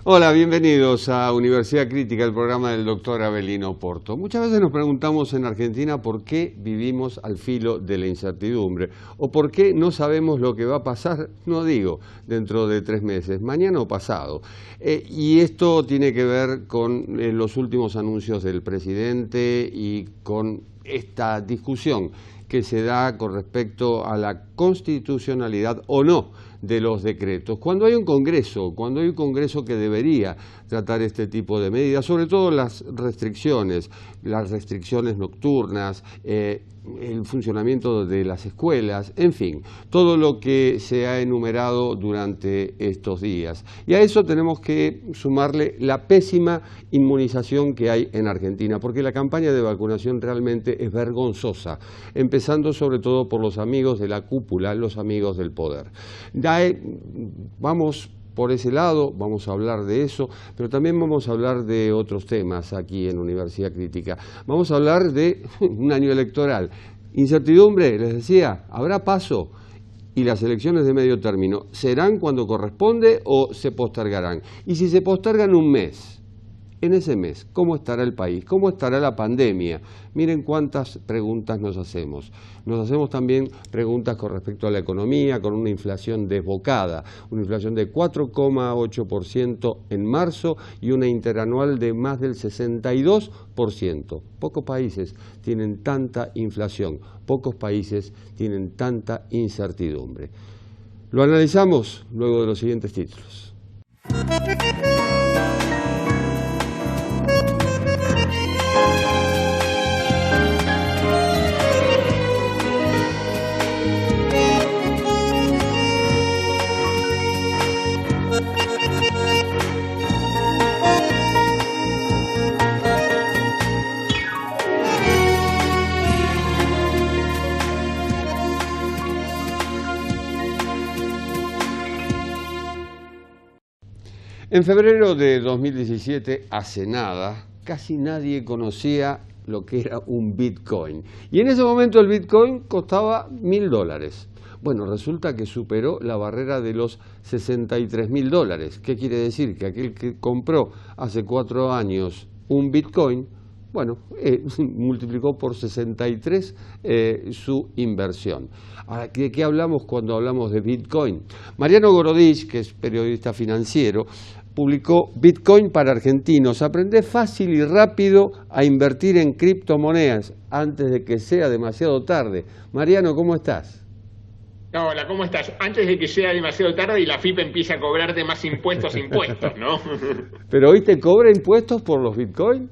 Hola, bienvenidos a Universidad Crítica, el programa del doctor Avelino Porto. Muchas veces nos preguntamos en Argentina por qué vivimos al filo de la incertidumbre o por qué no sabemos lo que va a pasar, no digo dentro de 3 meses, mañana o pasado. Y esto tiene que ver con los últimos anuncios del presidente y con esta discusión que se da con respecto a la constitucionalidad o no de los decretos. Cuando hay un Congreso que debería tratar este tipo de medidas, sobre todo las restricciones nocturnas, el funcionamiento de las escuelas, en fin, todo lo que se ha enumerado durante estos días. Y a eso tenemos que sumarle la pésima inmunización que hay en Argentina, porque la campaña de vacunación realmente es vergonzosa, empezando sobre todo por los amigos de la cúpula, los amigos del poder. Vamos por ese lado, vamos a hablar de eso, pero también vamos a hablar de otros temas aquí en Universidad Crítica. Vamos a hablar de un año electoral. Incertidumbre, les decía, ¿habrá paso? Y las elecciones de medio término, ¿serán cuando corresponde o se postergarán? Y si se postergan un mes, en ese mes, ¿cómo estará el país? ¿Cómo estará la pandemia? Miren cuántas preguntas nos hacemos. Nos hacemos también preguntas con respecto a la economía, con una inflación desbocada, una inflación de 4,8% en marzo y una interanual de más del 62%. Pocos países tienen tanta inflación, pocos países tienen tanta incertidumbre. Lo analizamos luego de los siguientes títulos. En febrero de 2017, hace nada, casi nadie conocía lo que era un Bitcoin. Y en ese momento el Bitcoin costaba $1.000. Bueno, resulta que superó la barrera de los $63.000. ¿Qué quiere decir? Que aquel que compró hace 4 años un Bitcoin, bueno, multiplicó por 63 su inversión. Ahora, ¿de qué hablamos cuando hablamos de Bitcoin? Mariano Gorodich, que es periodista financiero, publicó Bitcoin para argentinos. Aprende fácil y rápido a invertir en criptomonedas antes de que sea demasiado tarde. Mariano, ¿cómo estás? Hola, ¿cómo estás? Antes de que sea demasiado tarde y la FIP empiece a cobrarte más impuestos, ¿no? ¿Pero hoy te cobra impuestos por los Bitcoin?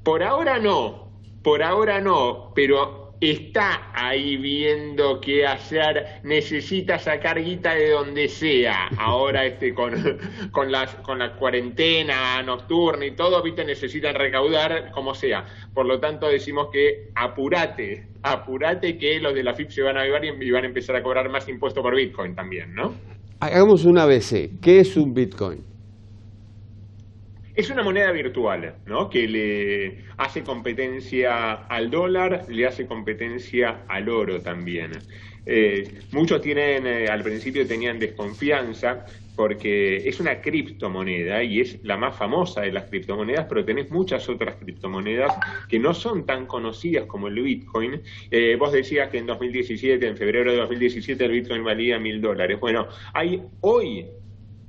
Por ahora no, pero está ahí viendo qué hacer, necesita sacar guita de donde sea. Ahora con la cuarentena nocturna y todo, ¿viste? Necesitan recaudar como sea. Por lo tanto decimos que apurate que los de la FIP se van a avivar y van a empezar a cobrar más impuestos por Bitcoin también, ¿no? Hagamos un ABC. ¿Qué es un Bitcoin? Es una moneda virtual, ¿no? Que le hace competencia al dólar, le hace competencia al oro también. Muchos al principio tenían desconfianza porque es una criptomoneda y es la más famosa de las criptomonedas, pero tenés muchas otras criptomonedas que no son tan conocidas como el Bitcoin. Vos decías que en febrero de 2017 el Bitcoin valía $1.000. Bueno, hay hoy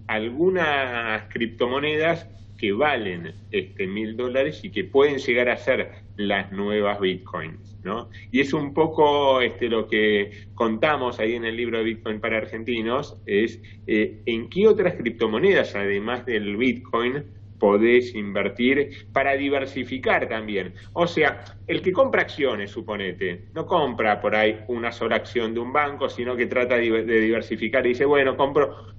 algunas criptomonedas que valen $1.000 y que pueden llegar a ser las nuevas Bitcoins, ¿no? Y es un poco lo que contamos ahí en el libro de Bitcoin para argentinos, es en qué otras criptomonedas, además del Bitcoin, podés invertir para diversificar también. O sea, el que compra acciones, suponete, no compra por ahí una sola acción de un banco, sino que trata de diversificar y dice, bueno, compro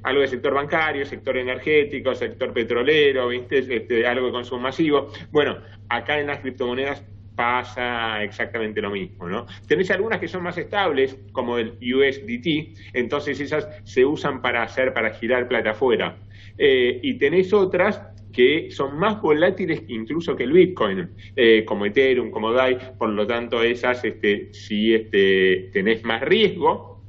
algo del sector bancario, sector energético, sector petrolero, ¿viste? Algo de consumo masivo. Bueno, acá en las criptomonedas pasa exactamente lo mismo, ¿no? Tenés algunas que son más estables, como el USDT, entonces esas se usan para girar plata afuera. Y tenés otras que son más volátiles incluso que el Bitcoin, como Ethereum, como DAI, por lo tanto esas sí tenés más riesgo,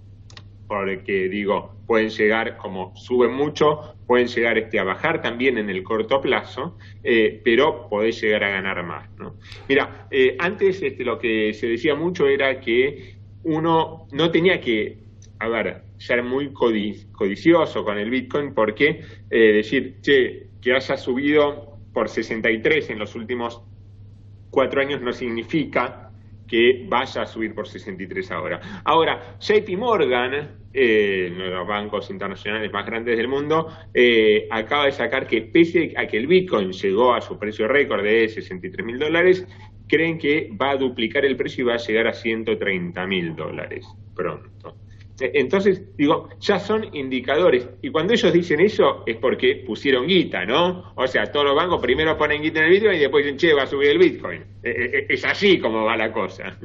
porque digo, pueden llegar, como suben mucho, pueden llegar a bajar también en el corto plazo, pero podés llegar a ganar más, ¿no? Mira, antes lo que se decía mucho era que uno no tenía que, a ver, ser muy codicioso con el Bitcoin, porque decir, che, que haya subido por 63 en los últimos 4 años no significa que vaya a subir por 63 ahora. Ahora, JP Morgan, uno de los bancos internacionales más grandes del mundo, acaba de sacar que pese a que el Bitcoin llegó a su precio récord de $63.000, creen que va a duplicar el precio y va a llegar a $130.000 pronto. Entonces, digo, ya son indicadores. Y cuando ellos dicen eso es porque pusieron guita, ¿no? O sea, todos los bancos primero ponen guita en el Bitcoin y después dicen, che, va a subir el Bitcoin. Es así como va la cosa.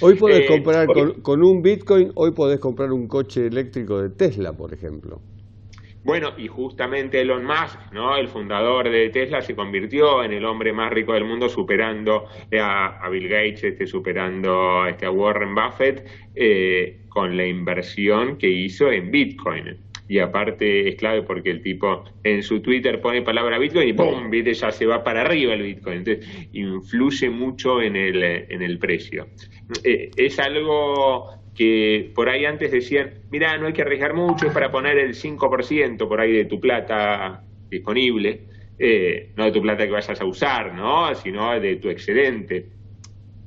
Hoy podés comprar, con un Bitcoin, hoy podés comprar un coche eléctrico de Tesla, por ejemplo. Bueno, y justamente Elon Musk, ¿no? El fundador de Tesla, se convirtió en el hombre más rico del mundo, superando a Bill Gates, superando a Warren Buffett, con la inversión que hizo en Bitcoin. Y aparte es clave porque el tipo en su Twitter pone palabra Bitcoin y ¡pum! ¿Viste? Ya se va para arriba el Bitcoin. Entonces influye mucho en el precio. Es algo que por ahí antes decían, mira, no hay que arriesgar mucho, es para poner el 5% por ahí de tu plata disponible, no de tu plata que vayas a usar, ¿no? Sino de tu excedente,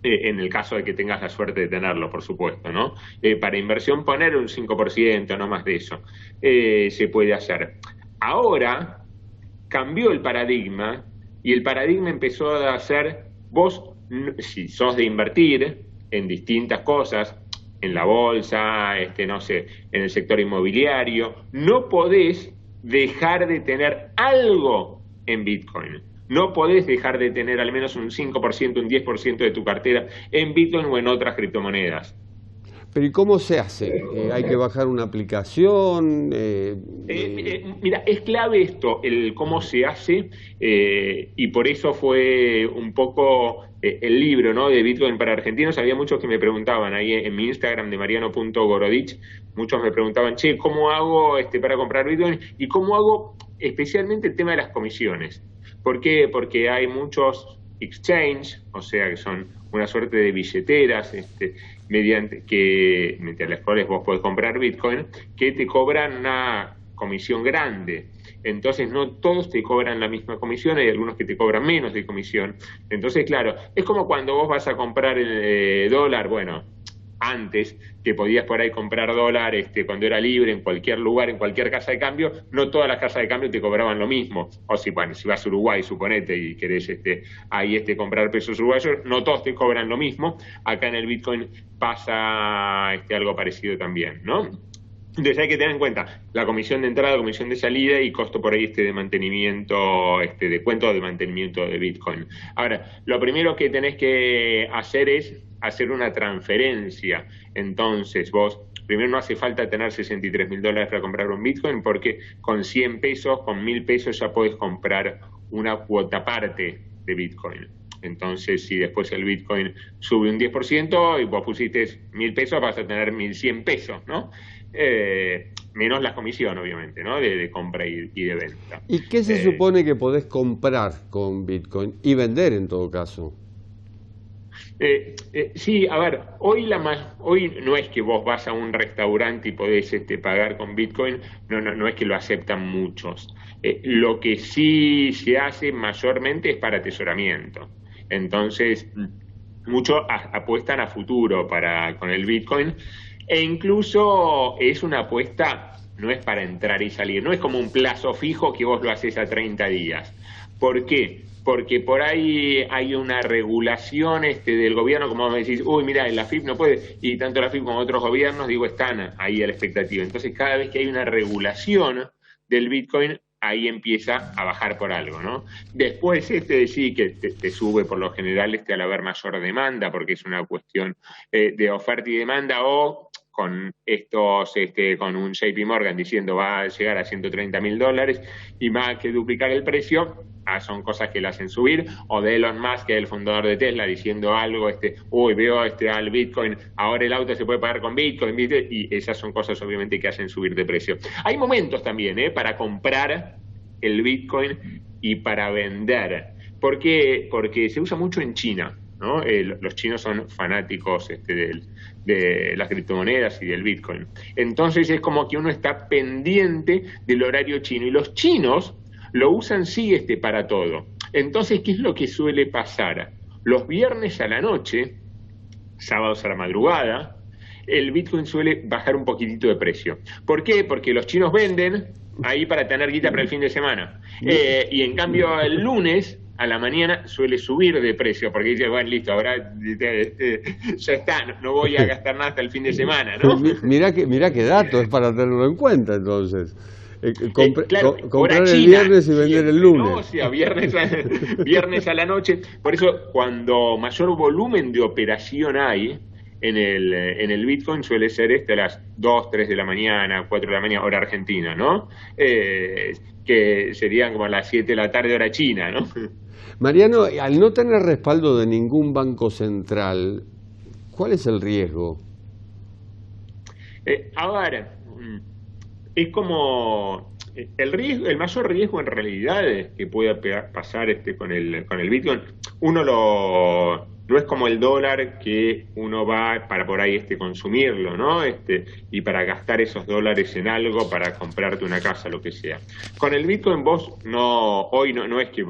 en el caso de que tengas la suerte de tenerlo, por supuesto, ¿no? Para inversión poner un 5%, no más de eso, se puede hacer. Ahora cambió el paradigma y el paradigma empezó a ser, vos, si sos de invertir en distintas cosas, en la bolsa, no sé, en el sector inmobiliario, no podés dejar de tener algo en Bitcoin. No podés dejar de tener al menos un 5%, un 10% de tu cartera en Bitcoin o en otras criptomonedas. Pero ¿y cómo se hace? ¿Hay que bajar una aplicación? Mira, es clave esto, el cómo se hace, y por eso fue un poco el libro, ¿no?, de Bitcoin para argentinos. Había muchos que me preguntaban ahí en mi Instagram de mariano.gorodich, muchos me preguntaban, che, ¿cómo hago para comprar Bitcoin? ¿Y cómo hago especialmente el tema de las comisiones? ¿Por qué? Porque hay muchos exchange, o sea, que son una suerte de billeteras, mediante las cuales vos podés comprar Bitcoin, que te cobran una comisión grande. Entonces no todos te cobran la misma comisión, hay algunos que te cobran menos de comisión. Entonces, claro, es como cuando vos vas a comprar el dólar, bueno, antes que podías por ahí comprar dólar cuando era libre en cualquier lugar, en cualquier casa de cambio, no todas las casas de cambio te cobraban lo mismo. O si vas a Uruguay, suponete, y querés ahí comprar pesos uruguayos, no todos te cobran lo mismo. Acá en el Bitcoin pasa algo parecido también, ¿no? Entonces hay que tener en cuenta la comisión de entrada, comisión de salida y costo por ahí de mantenimiento, de cuento de mantenimiento de Bitcoin. Ahora, lo primero que tenés que hacer es hacer una transferencia. Entonces vos, primero no hace falta tener $63.000 para comprar un Bitcoin, porque con 100 pesos, con 1.000 pesos ya podés comprar una cuota parte de Bitcoin. Entonces, si después el Bitcoin sube un 10% y vos pusiste 1.000 pesos, vas a tener 1.100 pesos, ¿no? Menos la comisión, obviamente, ¿no?, de compra y de venta. ¿Y qué se supone que podés comprar con Bitcoin y vender en todo caso? Sí, a ver, hoy no es que vos vas a un restaurante y podés pagar con Bitcoin, no es que lo aceptan muchos. Lo que sí se hace mayormente es para atesoramiento. Entonces, muchos apuestan a futuro con el Bitcoin, e incluso es una apuesta, no es para entrar y salir, no es como un plazo fijo que vos lo haces a 30 días. ¿Por qué? Porque por ahí hay una regulación del gobierno, como vos decís, uy, mira, la AFIP no puede, y tanto la AFIP como otros gobiernos, están ahí a la expectativa. Entonces, cada vez que hay una regulación del Bitcoin, ahí empieza a bajar por algo, ¿no? Después sí que te sube por lo general al haber mayor demanda, porque es una cuestión de oferta y demanda, o con estos, con un JP Morgan diciendo va a llegar a $130.000 y más que duplicar el precio, son cosas que le hacen subir, o de Elon Musk, que es el fundador de Tesla, diciendo algo, veo al Bitcoin, ahora el auto se puede pagar con Bitcoin, y esas son cosas obviamente que hacen subir de precio. Hay momentos también, para comprar el Bitcoin y para vender. ¿Por qué? Porque se usa mucho en China, ¿no? Los chinos son fanáticos de las criptomonedas y del Bitcoin. Entonces es como que uno está pendiente del horario chino, y los chinos lo usan sí para todo. Entonces, ¿qué es lo que suele pasar? Los viernes a la noche, sábados a la madrugada, el Bitcoin suele bajar un poquitito de precio. ¿Por qué? Porque los chinos venden ahí para tener guita para el fin de semana. Y en cambio el lunes a la mañana suele subir de precio, porque dice, bueno, listo, ahora ya está, no voy a gastar nada hasta el fin de semana, ¿no? Mirá qué dato, es para tenerlo en cuenta, entonces. Claro, comprar China, el viernes y vender el lunes. No, o sea, viernes a la noche. Por eso, cuando mayor volumen de operación hay en el Bitcoin, suele ser a las 2, 3 de la mañana, 4 de la mañana, hora argentina, ¿no? Que serían como a las 7 de la tarde, hora china, ¿no? Mariano, al no tener respaldo de ningún banco central, ¿cuál es el riesgo? Ahora, es como el mayor riesgo en realidad que pueda pasar con el Bitcoin. No es como el dólar, que uno va para por ahí consumirlo, ¿no? Y para gastar esos dólares en algo, para comprarte una casa, lo que sea. Con el Bitcoin vos hoy no es que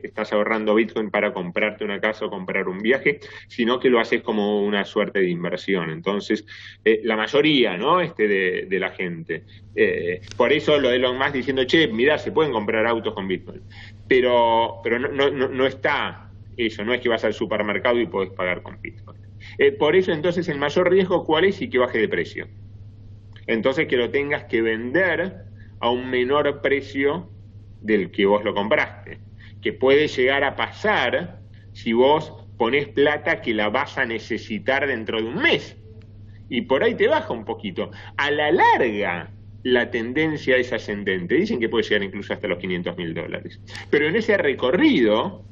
estás ahorrando Bitcoin para comprarte una casa o comprar un viaje, sino que lo haces como una suerte de inversión. Entonces, la mayoría, ¿no? De la gente. Por eso lo de Elon Musk diciendo, mirá, se pueden comprar autos con Bitcoin. Pero no está eso, no es que vas al supermercado y podés pagar con Bitcoin. Por eso, entonces, el mayor riesgo, ¿cuál es? Y que baje de precio. Entonces, que lo tengas que vender a un menor precio del que vos lo compraste. Que puede llegar a pasar si vos ponés plata que la vas a necesitar dentro de un mes. Y por ahí te baja un poquito. A la larga, la tendencia es ascendente. Dicen que puede llegar incluso hasta los $500.000. Pero en ese recorrido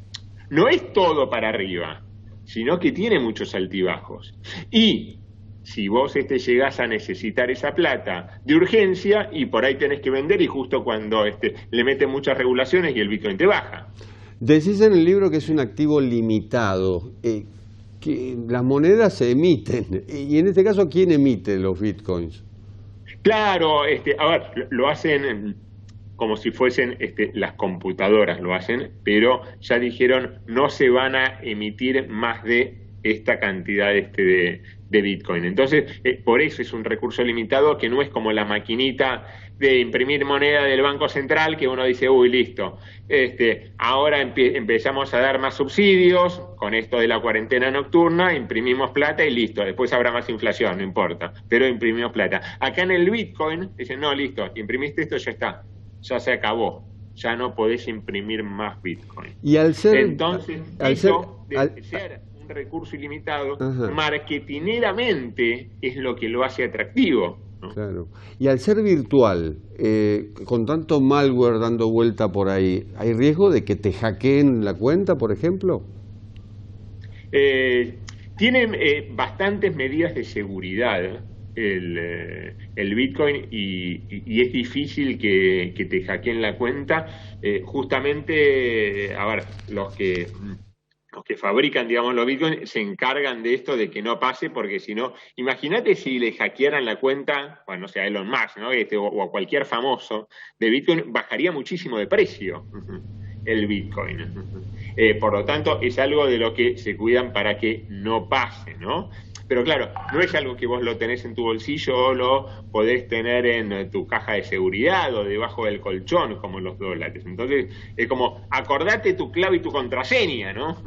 no es todo para arriba, sino que tiene muchos altibajos. Y si vos llegás a necesitar esa plata de urgencia, y por ahí tenés que vender, y justo cuando le meten muchas regulaciones y el Bitcoin te baja. Decís en el libro que es un activo limitado, que las monedas se emiten, y en este caso, ¿quién emite los Bitcoins? Claro, a ver, lo hacen como si fuesen las computadoras, lo hacen, pero ya dijeron no se van a emitir más de esta cantidad de Bitcoin. Entonces, por eso es un recurso limitado, que no es como la maquinita de imprimir moneda del Banco Central, que uno dice, uy, listo, ahora empezamos a dar más subsidios, con esto de la cuarentena nocturna, imprimimos plata y listo, después habrá más inflación, no importa, pero imprimimos plata. Acá en el Bitcoin dicen, no, listo, imprimiste esto, ya está. Ya se acabó, ya no podés imprimir más Bitcoin. Y al ser, entonces, ser un recurso ilimitado, marketineramente es lo que lo hace atractivo, ¿no? Claro. Y al ser virtual, con tanto malware dando vuelta por ahí, ¿hay riesgo de que te hackeen la cuenta, por ejemplo? Tienen bastantes medidas de seguridad el Bitcoin, y es difícil que te hackeen la cuenta. Justamente, a ver, los que fabrican, digamos, los Bitcoin se encargan de esto, de que no pase, porque si no, imagínate si le hackearan la cuenta, bueno, no sé, a Elon Musk, ¿no? O a cualquier famoso de Bitcoin, bajaría muchísimo de precio el Bitcoin. Por lo tanto, es algo de lo que se cuidan para que no pase, ¿no? Pero claro, no es algo que vos lo tenés en tu bolsillo o lo podés tener en tu caja de seguridad o debajo del colchón, como los dólares. Entonces, es como, acordate tu clave y tu contraseña, ¿no?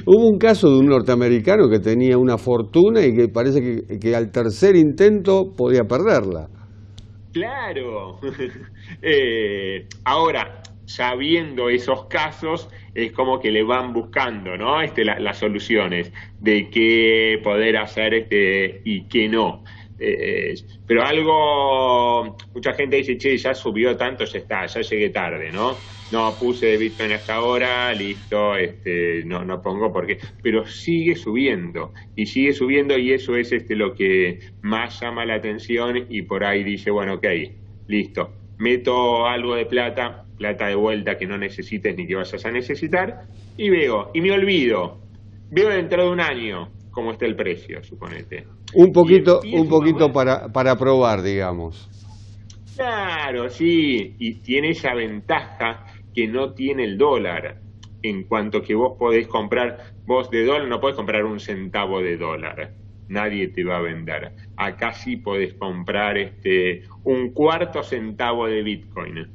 Hubo un caso de un norteamericano que tenía una fortuna y que parece que al tercer intento podía perderla. Claro. Ahora, sabiendo esos casos, es como que le van buscando, ¿no? Las soluciones de qué poder hacer y qué no. Pero mucha gente dice, che, ya subió tanto, ya está, ya llegué tarde, ¿no? No puse Bitcoin hasta ahora, listo, no pongo porque, pero sigue subiendo, y eso es lo que más llama la atención, y por ahí dice, bueno, ok, listo, meto algo de plata de vuelta que no necesites ni que vayas a necesitar, y me olvido, veo dentro de un año cómo está el precio, suponete. Un poquito para probar, digamos. Claro, sí, y tiene esa ventaja que no tiene el dólar, en cuanto que vos de dólar no podés comprar un centavo de dólar, nadie te va a vender. Acá sí podés comprar un cuarto centavo de Bitcoin.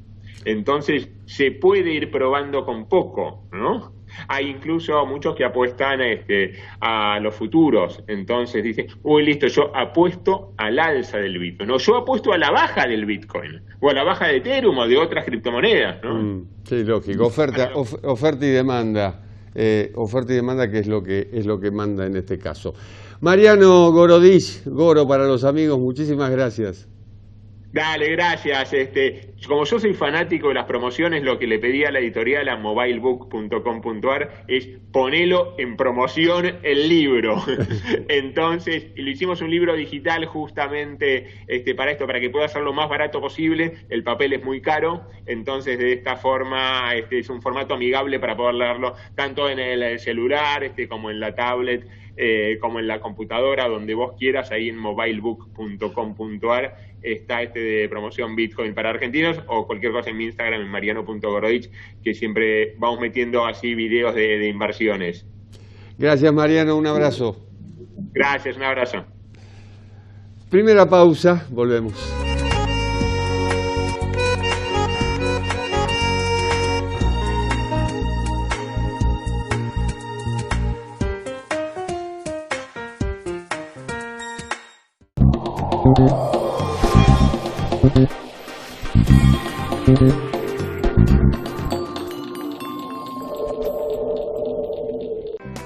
Entonces se puede ir probando con poco, ¿no? Hay incluso muchos que apuestan a los futuros. Entonces dicen, listo, yo apuesto al alza del Bitcoin. O yo apuesto a la baja del Bitcoin. O a la baja de Ethereum o de otras criptomonedas, ¿no? Sí, lógico. Oferta y demanda. Oferta y demanda, que es lo que manda en este caso. Mariano Gorodich, Goro para los amigos, muchísimas gracias. Dale, gracias. Como yo soy fanático de las promociones, lo que le pedí a la editorial, a mobilebook.com.ar, es ponelo en promoción el libro. Entonces, le hicimos un libro digital justamente para esto, para que pueda ser lo más barato posible. El papel es muy caro, entonces de esta forma es un formato amigable para poder leerlo tanto en el celular como en la tablet, como en la computadora, donde vos quieras. Ahí en mobilebook.com.ar está de promoción Bitcoin para argentinos, o cualquier cosa en mi Instagram, en mariano.gorodich, que siempre vamos metiendo así videos de inversiones. Gracias, Mariano, un abrazo. Gracias, un abrazo. Primera pausa, volvemos.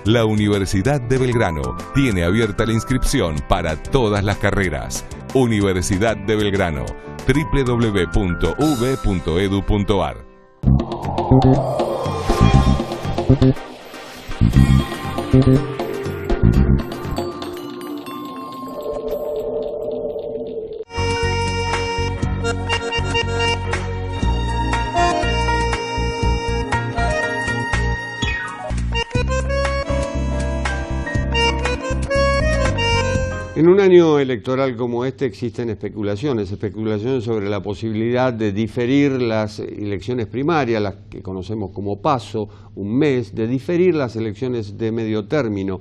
La Universidad de Belgrano tiene abierta la inscripción para todas las carreras. Universidad de Belgrano, www.uv.edu.ar. En un año electoral como este existen especulaciones sobre la posibilidad de diferir las elecciones primarias, las que conocemos como PASO, un mes, de diferir las elecciones de medio término,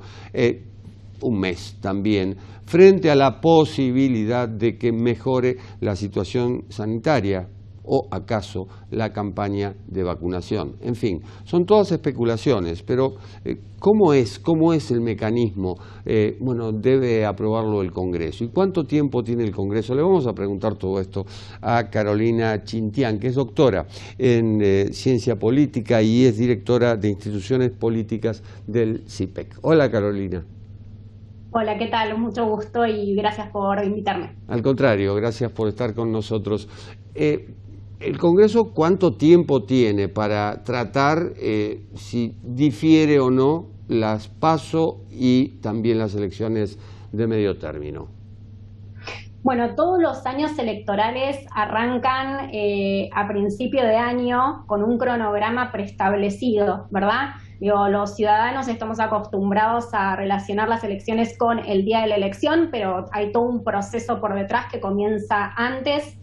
un mes también, frente a la posibilidad de que mejore la situación sanitaria o acaso la campaña de vacunación. En fin, son todas especulaciones, pero ¿cómo es el mecanismo? Bueno, debe aprobarlo el Congreso. ¿Y cuánto tiempo tiene el Congreso? Le vamos a preguntar todo esto a Carolina Chintián, que es doctora en Ciencia Política y es directora de Instituciones Políticas del CIPEC. Hola, Carolina. Hola, ¿qué tal? Mucho gusto y gracias por invitarme. Al contrario, gracias por estar con nosotros. ¿El Congreso cuánto tiempo tiene para tratar si difiere o no las PASO y también las elecciones de medio término? Bueno, todos los años electorales arrancan a principio de año con un cronograma preestablecido, ¿verdad? Los ciudadanos estamos acostumbrados a relacionar las elecciones con el día de la elección, pero hay todo un proceso por detrás que comienza antes,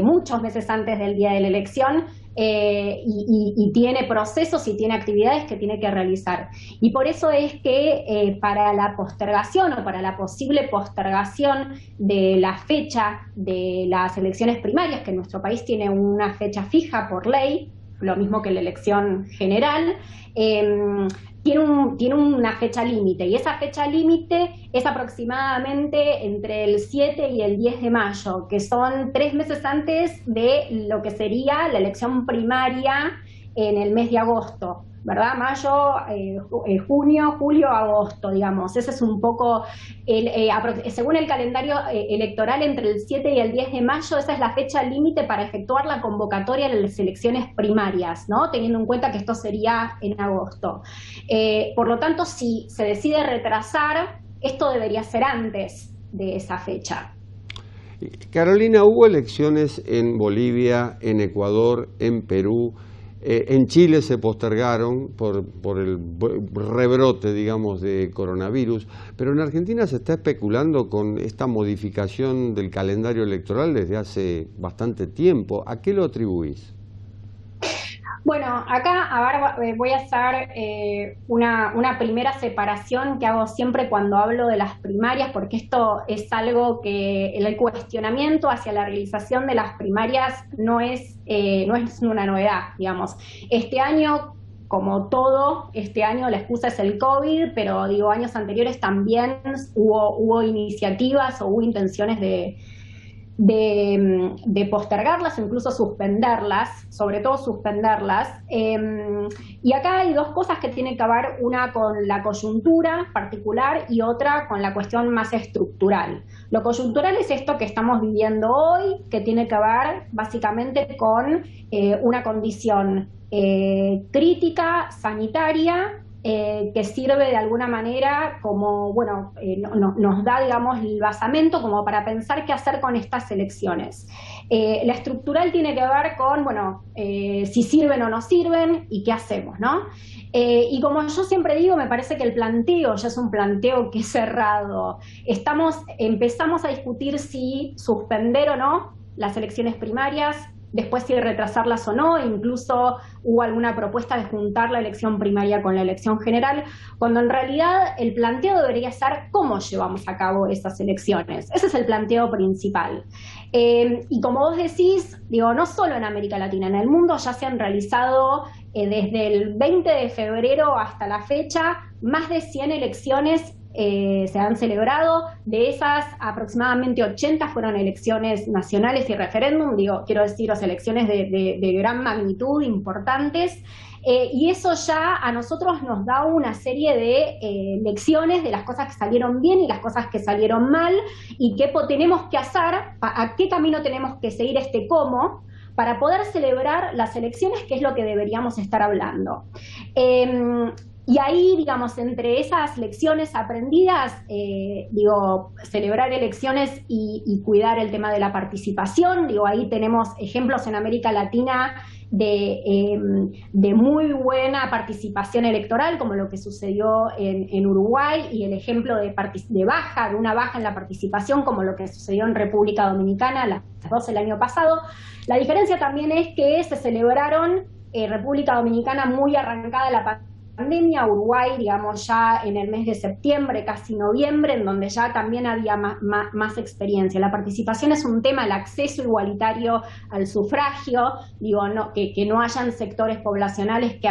muchos meses antes del día de la elección, y tiene procesos y tiene actividades que tiene que realizar. Y por eso es que para la postergación o para la posible postergación de la fecha de las elecciones primarias, que en nuestro país tiene una fecha fija por ley, lo mismo que la elección general, tiene una fecha límite, y esa fecha límite es aproximadamente entre el 7 y el 10 de mayo, que son 3 meses antes de lo que sería la elección primaria en el mes de agosto, ¿verdad? Mayo, junio, julio, agosto, digamos. Ese es un poco, según el calendario electoral, entre el 7 y el 10 de mayo, esa es la fecha límite para efectuar la convocatoria de las elecciones primarias, ¿no? Teniendo en cuenta que esto sería en agosto. Por lo tanto, si se decide retrasar, esto debería ser antes de esa fecha. Carolina, hubo elecciones en Bolivia, en Ecuador, en Perú. En Chile se postergaron por el rebrote, digamos, de coronavirus, pero en Argentina se está especulando con esta modificación del calendario electoral desde hace bastante tiempo. ¿A qué lo atribuís? Bueno, acá ahora voy a hacer una primera separación que hago siempre cuando hablo de las primarias, porque esto es algo que el cuestionamiento hacia la realización de las primarias no es una novedad, digamos. Este año, como todo, este año la excusa es el COVID, pero digo, años anteriores también hubo iniciativas o hubo intenciones de postergarlas o incluso suspenderlas, sobre todo suspenderlas. Y acá hay dos cosas que tienen que ver, una con la coyuntura particular y otra con la cuestión más estructural. Lo coyuntural es esto que estamos viviendo hoy, que tiene que ver básicamente con una condición crítica, sanitaria, que sirve de alguna manera como, bueno, nos da, digamos, el basamento como para pensar qué hacer con estas elecciones. La estructural tiene que ver con, bueno, si sirven o no sirven y qué hacemos, ¿no? Y como yo siempre digo, me parece que el planteo ya es un planteo que es cerrado. Empezamos a discutir si suspender o no las elecciones primarias, después si retrasarlas o no, incluso hubo alguna propuesta de juntar la elección primaria con la elección general, cuando en realidad el planteo debería ser cómo llevamos a cabo esas elecciones. Ese es el planteo principal. Y como vos decís, digo, no solo en América Latina, en el mundo ya se han realizado desde el 20 de febrero hasta la fecha más de 100 elecciones se han celebrado. De esas, aproximadamente 80 fueron elecciones nacionales y referéndum, quiero deciros, elecciones de gran magnitud, importantes, y eso ya a nosotros nos da una serie de lecciones de las cosas que salieron bien y las cosas que salieron mal, y qué tenemos que hacer, a qué camino tenemos que seguir, cómo, para poder celebrar las elecciones, que es lo que deberíamos estar hablando. Y ahí, digamos, entre esas lecciones aprendidas, celebrar elecciones y cuidar el tema de la participación. Ahí tenemos ejemplos en América Latina de muy buena participación electoral, como lo que sucedió en Uruguay, y el ejemplo de una baja en la participación, como lo que sucedió en República Dominicana, las dos el año pasado. La diferencia también es que se celebraron República Dominicana muy arrancada la pandemia, Uruguay, digamos, ya en el mes de septiembre, casi noviembre, en donde ya también había más experiencia. La participación es un tema, el acceso igualitario al sufragio, que no hayan sectores poblacionales que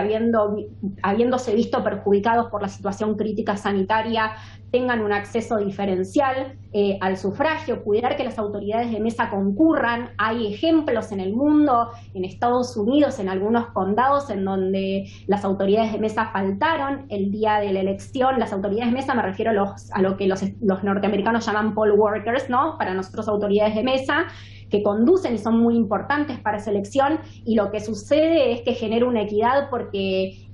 habiéndose visto perjudicados por la situación crítica sanitaria, tengan un acceso diferencial al sufragio, cuidar que las autoridades de mesa concurran. Hay ejemplos en el mundo, en Estados Unidos, en algunos condados, en donde las autoridades de mesa faltaron el día de la elección. Las autoridades de mesa, me refiero a lo que los norteamericanos llaman poll workers, ¿no? Para nosotros, autoridades de mesa, que conducen y son muy importantes para esa elección, y lo que sucede es que genera una equidad porque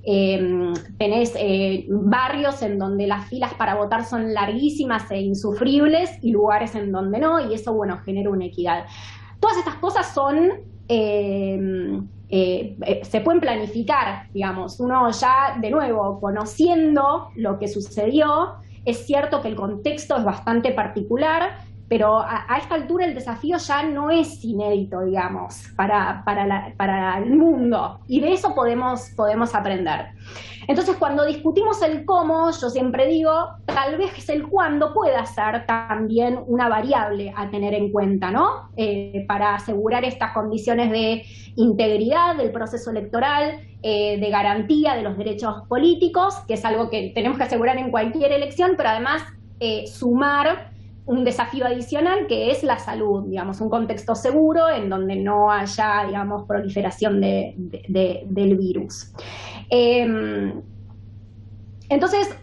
tenés barrios en donde las filas para votar son larguísimas e insufribles y lugares en donde no, y eso, bueno, genera una equidad. Todas estas cosas se pueden planificar, digamos. Uno ya, de nuevo, conociendo lo que sucedió, es cierto que el contexto es bastante particular. pero a esta altura el desafío ya no es inédito, digamos, para el mundo, y de eso podemos aprender. Entonces, cuando discutimos el cómo, yo siempre digo, tal vez el cuándo pueda ser también una variable a tener en cuenta, ¿no? Para asegurar estas condiciones de integridad del proceso electoral, de garantía de los derechos políticos, que es algo que tenemos que asegurar en cualquier elección, pero además sumar un desafío adicional que es la salud, digamos, un contexto seguro en donde no haya, digamos, proliferación del virus. Entonces,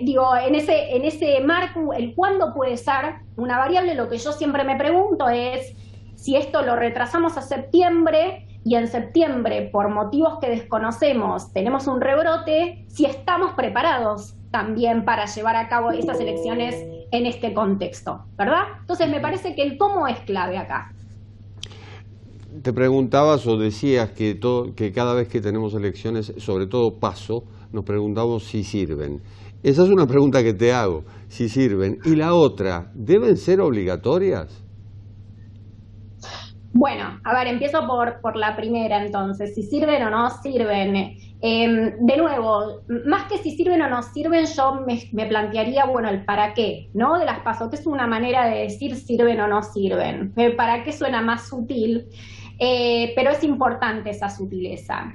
digo, en ese marco, el cuándo puede ser una variable, lo que yo siempre me pregunto es si esto lo retrasamos a septiembre y en septiembre, por motivos que desconocemos, tenemos un rebrote, si estamos preparados también para llevar a cabo esas elecciones en este contexto, ¿verdad? Entonces me parece que el cómo es clave acá. Te preguntabas o decías que cada vez que tenemos elecciones, sobre todo paso, nos preguntamos si sirven. Esa es una pregunta que te hago, si sirven. Y la otra, ¿deben ser obligatorias? Bueno, a ver, empiezo por la primera entonces, si sirven o no sirven. De nuevo, más que si sirven o no sirven, yo me plantearía, bueno, el para qué, ¿no? De las PASO, que es una manera de decir sirven o no sirven. El para qué suena más sutil, pero es importante esa sutileza.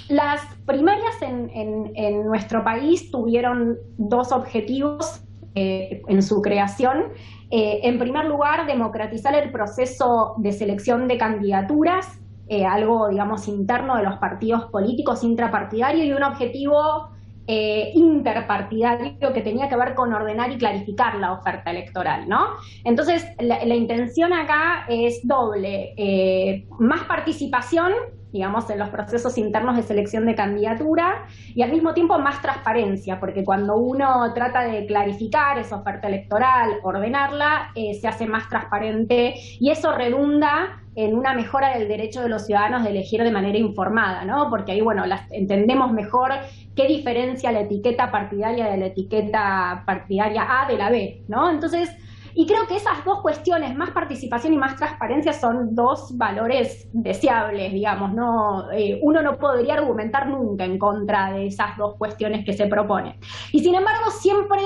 Las primarias en nuestro país tuvieron dos objetivos en su creación. En primer lugar, democratizar el proceso de selección de candidaturas, algo, digamos, interno de los partidos políticos, intrapartidario, y un objetivo interpartidario que tenía que ver con ordenar y clarificar la oferta electoral, ¿no? Entonces, la intención acá es doble, más participación, digamos, en los procesos internos de selección de candidatura, y al mismo tiempo más transparencia, porque cuando uno trata de clarificar esa oferta electoral, ordenarla, se hace más transparente, y eso redunda en una mejora del derecho de los ciudadanos de elegir de manera informada, ¿no? Porque ahí, bueno, entendemos mejor qué diferencia la etiqueta partidaria de la etiqueta partidaria A de la B, ¿no? Entonces, y creo que esas dos cuestiones, más participación y más transparencia, son dos valores deseables, digamos, ¿no? Uno no podría argumentar nunca en contra de esas dos cuestiones que se proponen. Y sin embargo, siempre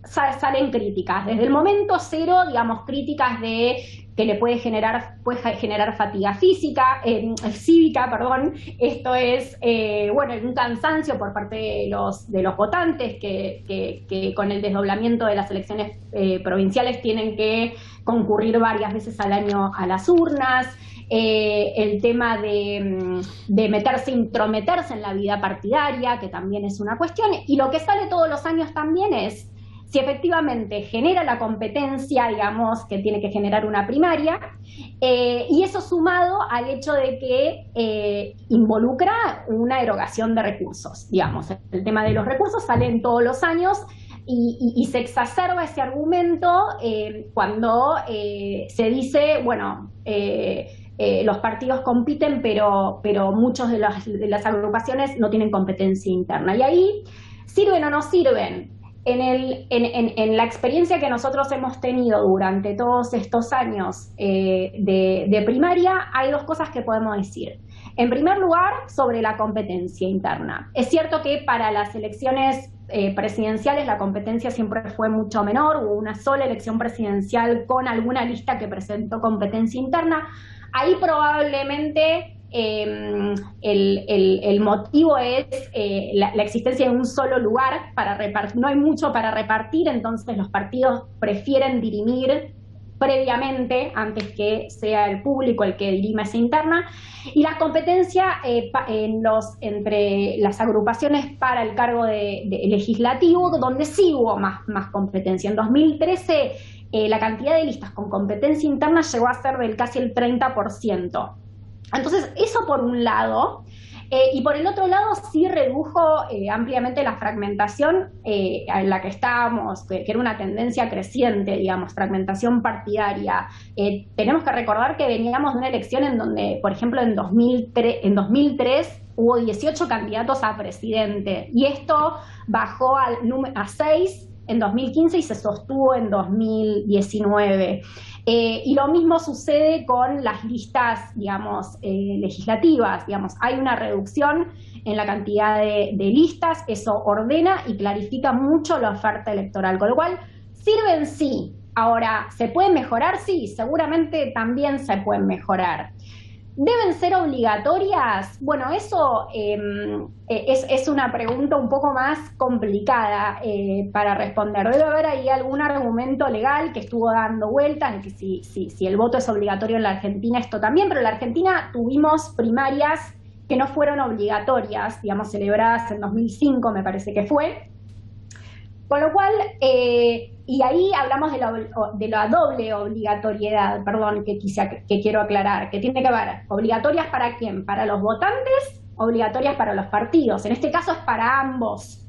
salen críticas. Desde el momento cero, digamos, críticas de que le puede generar fatiga cívica, perdón. Esto es, bueno, un cansancio por parte de los votantes que con el desdoblamiento de las elecciones provinciales tienen que concurrir varias veces al año a las urnas. El tema de intrometerse en la vida partidaria, que también es una cuestión. Y lo que sale todos los años también es si efectivamente genera la competencia, digamos, que tiene que generar una primaria, y eso sumado al hecho de que involucra una erogación de recursos, digamos. El tema de los recursos sale en todos los años y se exacerba ese argumento cuando se dice, bueno, los partidos compiten, pero muchos de las agrupaciones no tienen competencia interna. Y ahí, ¿sirven o no sirven? En la experiencia que nosotros hemos tenido durante todos estos años de primaria, hay dos cosas que podemos decir. En primer lugar, sobre la competencia interna. Es cierto que para las elecciones presidenciales la competencia siempre fue mucho menor, hubo una sola elección presidencial con alguna lista que presentó competencia interna. Ahí probablemente el motivo es la existencia de un solo lugar para repartir. No hay mucho para repartir, entonces los partidos prefieren dirimir previamente antes que sea el público el que dirima esa interna. Y la competencia entre las agrupaciones para el cargo de legislativo, donde sí hubo más competencia. En 2013 la cantidad de listas con competencia interna llegó a ser del casi el 30%. Entonces, eso por un lado, y por el otro lado sí redujo ampliamente la fragmentación en la que estábamos, que era una tendencia creciente, digamos, fragmentación partidaria. Tenemos que recordar que veníamos de una elección en donde, por ejemplo, en 2003 hubo 18 candidatos a presidente, y esto bajó a 6 en 2015 y se sostuvo en 2019. Y lo mismo sucede con las listas, digamos, legislativas. Digamos, hay una reducción en la cantidad de listas, eso ordena y clarifica mucho la oferta electoral, con lo cual sirven sí. Ahora, ¿se pueden mejorar? Sí, seguramente también se pueden mejorar. ¿Deben ser obligatorias? Bueno, eso es una pregunta un poco más complicada para responder. Debe haber ahí algún argumento legal que estuvo dando vuelta, en que si el voto es obligatorio en la Argentina, esto también, pero en la Argentina tuvimos primarias que no fueron obligatorias, digamos, celebradas en 2005, me parece que fue. Con lo cual, y ahí hablamos de la doble obligatoriedad, perdón, que quiero aclarar, que tiene que ver obligatorias para quién, para los votantes, obligatorias para los partidos. En este caso es para ambos.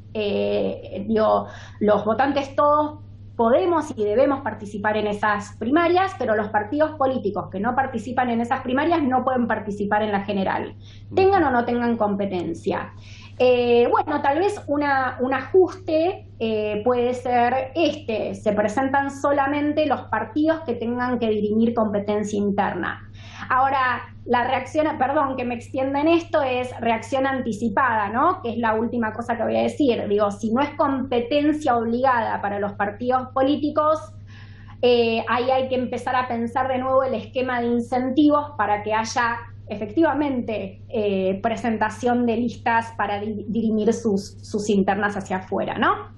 Los votantes todos podemos y debemos participar en esas primarias, pero los partidos políticos que no participan en esas primarias no pueden participar en la general, tengan o no tengan competencia. Bueno, tal vez un ajuste puede ser se presentan solamente los partidos que tengan que dirimir competencia interna. Ahora, la reacción, perdón que me extienda en esto, es reacción anticipada, ¿no? Que es la última cosa que voy a decir. Digo, si no es competencia obligada para los partidos políticos, ahí hay que empezar a pensar de nuevo el esquema de incentivos para que haya efectivamente presentación de listas para dirimir sus internas hacia afuera, ¿no?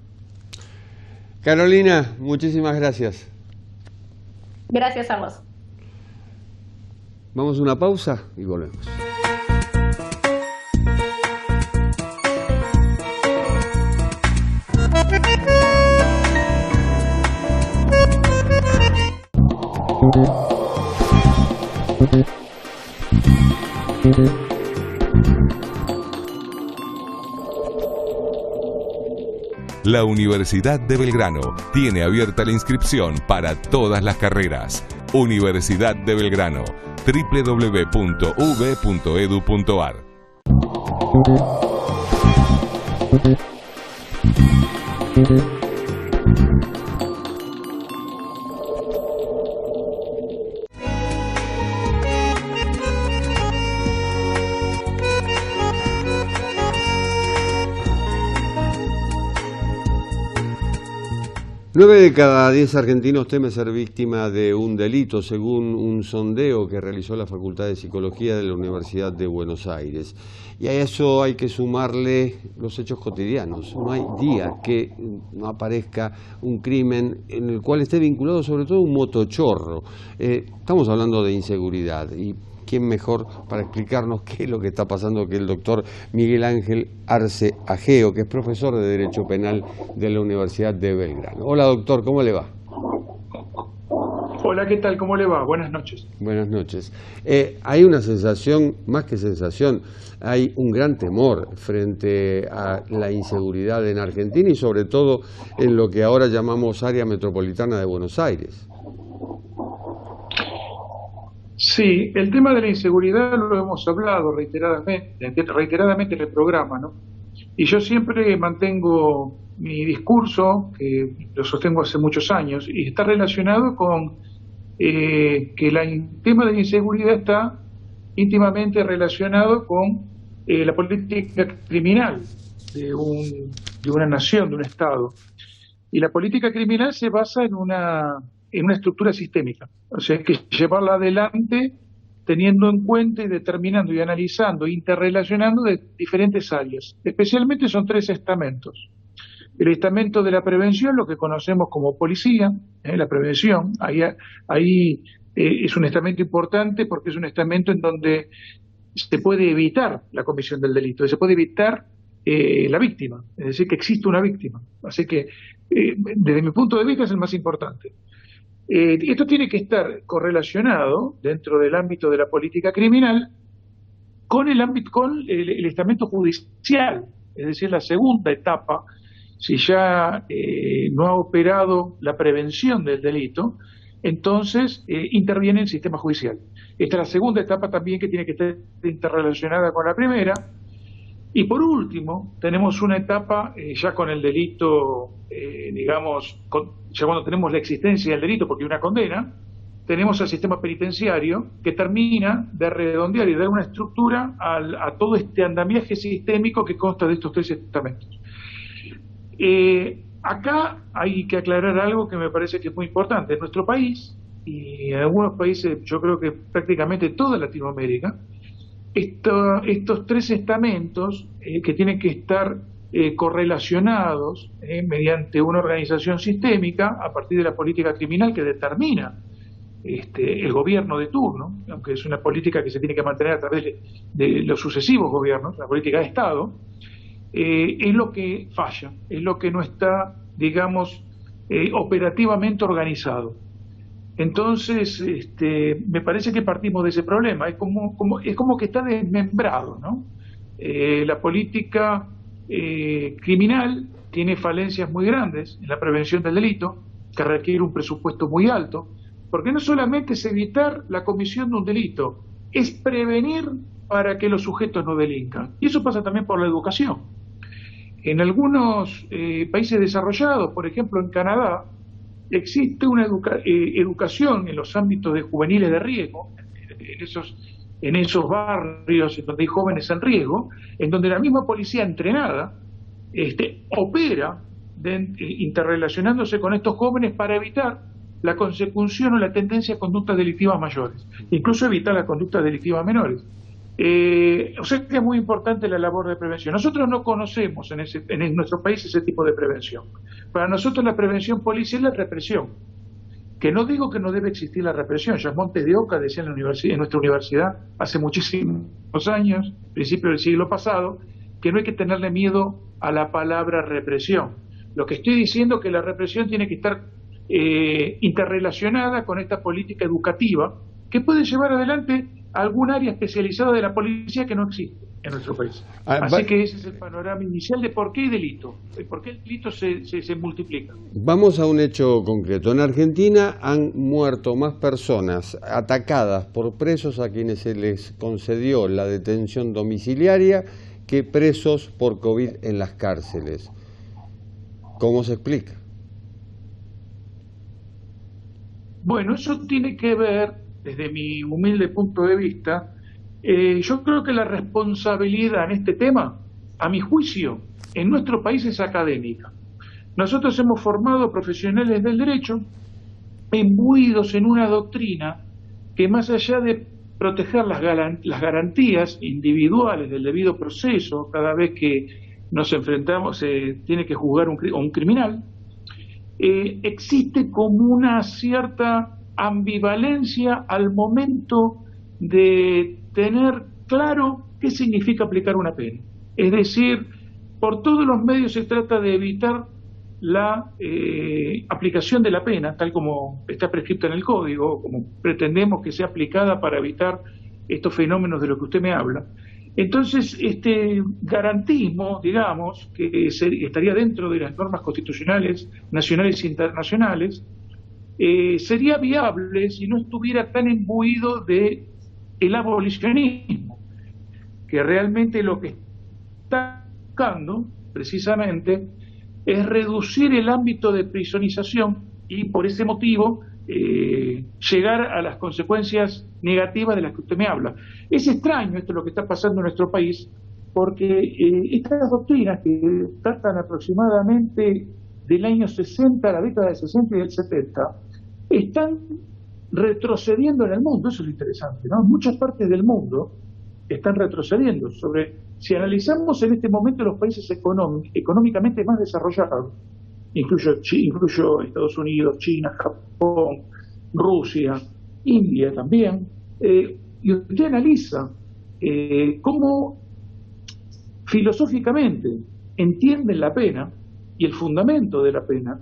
Carolina, muchísimas gracias. Gracias a vos. Vamos a una pausa y volvemos. La Universidad de Belgrano tiene abierta la inscripción para todas las carreras. Universidad de Belgrano, www.uv.edu.ar. Nueve de cada 10 argentinos teme ser víctima de un delito, según un sondeo que realizó la Facultad de Psicología de la Universidad de Buenos Aires. Y a eso hay que sumarle los hechos cotidianos. No hay día que no aparezca un crimen en el cual esté vinculado sobre todo un motochorro. Estamos hablando de inseguridad y ¿quién mejor para explicarnos qué es lo que está pasando que el doctor Miguel Ángel Arce Ageo, que es profesor de Derecho Penal de la Universidad de Belgrano? Hola doctor, ¿cómo le va? Hola, ¿qué tal? ¿Cómo le va? Buenas noches. Buenas noches. Hay una sensación, más que sensación, hay un gran temor frente a la inseguridad en Argentina y sobre todo en lo que ahora llamamos área metropolitana de Buenos Aires. Sí, el tema de la inseguridad lo hemos hablado reiteradamente en el programa, ¿no? Y yo siempre mantengo mi discurso, que lo sostengo hace muchos años, y está relacionado con que el tema de la inseguridad está íntimamente relacionado con la política criminal de una nación, de un Estado. Y la política criminal se basa en una estructura sistémica. O sea, hay que llevarla adelante teniendo en cuenta y determinando y analizando, interrelacionando de diferentes áreas. Especialmente son tres estamentos. El estamento de la prevención, lo que conocemos como policía, la prevención, ahí es un estamento importante porque es un estamento en donde se puede evitar la comisión del delito, se puede evitar la víctima, es decir, que existe una víctima. Así que, desde mi punto de vista, es el más importante. Esto tiene que estar correlacionado dentro del ámbito de la política criminal con el estamento judicial, es decir, la segunda etapa. Si ya no ha operado la prevención del delito, entonces interviene el sistema judicial. Esta es la segunda etapa también que tiene que estar interrelacionada con la primera, Y por último, tenemos una etapa ya con el delito, ya cuando tenemos la existencia del delito porque hay una condena, tenemos al sistema penitenciario que termina de redondear y dar una estructura a todo este andamiaje sistémico que consta de estos 3 estamentos. Acá hay que aclarar algo que me parece que es muy importante. En nuestro país, y en algunos países, yo creo que prácticamente toda Latinoamérica, estos 3 estamentos que tienen que estar correlacionados mediante una organización sistémica a partir de la política criminal que determina el gobierno de turno, aunque es una política que se tiene que mantener a través de los sucesivos gobiernos, la política de Estado, es lo que falla, es lo que no está, digamos, operativamente organizado. Entonces, me parece que partimos de ese problema, es como que está desmembrado, ¿no? La política criminal tiene falencias muy grandes en la prevención del delito, que requiere un presupuesto muy alto, porque no solamente es evitar la comisión de un delito, es prevenir para que los sujetos no delincan. Y eso pasa también por la educación. En algunos países desarrollados, por ejemplo en Canadá, existe una educación en los ámbitos de juveniles de riesgo, en esos barrios en donde hay jóvenes en riesgo, en donde la misma policía entrenada opera interrelacionándose con estos jóvenes para evitar la consecución o la tendencia a conductas delictivas mayores, incluso evitar las conductas delictivas menores. O sea que es muy importante la labor de prevención. Nosotros no conocemos en nuestro país ese tipo de prevención. Para nosotros la prevención policial es la represión. Que no digo que no debe existir la represión. Ya Montes de Oca decía en nuestra universidad hace muchísimos años, principios del siglo pasado, que no hay que tenerle miedo a la palabra represión. Lo que estoy diciendo es que la represión tiene que estar interrelacionada con esta política educativa que puede llevar adelante algún área especializada de la policía que no existe en nuestro país. Así que ese es el panorama inicial de por qué hay delito, de por qué el delito se multiplica. Vamos a un hecho concreto. En Argentina han muerto más personas atacadas por presos a quienes se les concedió la detención domiciliaria que presos por COVID en las cárceles. ¿Cómo se explica? Bueno, eso tiene que ver, desde mi humilde punto de vista, yo creo que la responsabilidad en este tema, a mi juicio, en nuestro país es académica. Nosotros hemos formado profesionales del derecho imbuidos en una doctrina que, más allá de proteger las garantías individuales del debido proceso, cada vez que nos enfrentamos, tiene que juzgar un criminal, existe como una cierta ambivalencia al momento de tener claro qué significa aplicar una pena. Es decir, por todos los medios se trata de evitar la aplicación de la pena, tal como está prescripta en el Código, como pretendemos que sea aplicada para evitar estos fenómenos de los que usted me habla. Entonces, este garantismo, digamos, que estaría dentro de las normas constitucionales nacionales e internacionales, sería viable si no estuviera tan imbuido de el abolicionismo, que realmente lo que está buscando, precisamente, es reducir el ámbito de prisonización y, por ese motivo, llegar a las consecuencias negativas de las que usted me habla. Es extraño esto lo que está pasando en nuestro país, porque estas doctrinas que datan aproximadamente del año 60, la década del 60 y del 70, están retrocediendo en el mundo. Eso es lo interesante, ¿no? Muchas partes del mundo están retrocediendo. Si analizamos en este momento los países económicamente más desarrollados, incluyo Estados Unidos, China, Japón, Rusia, India también, y usted analiza cómo filosóficamente entienden la pena y el fundamento de la pena,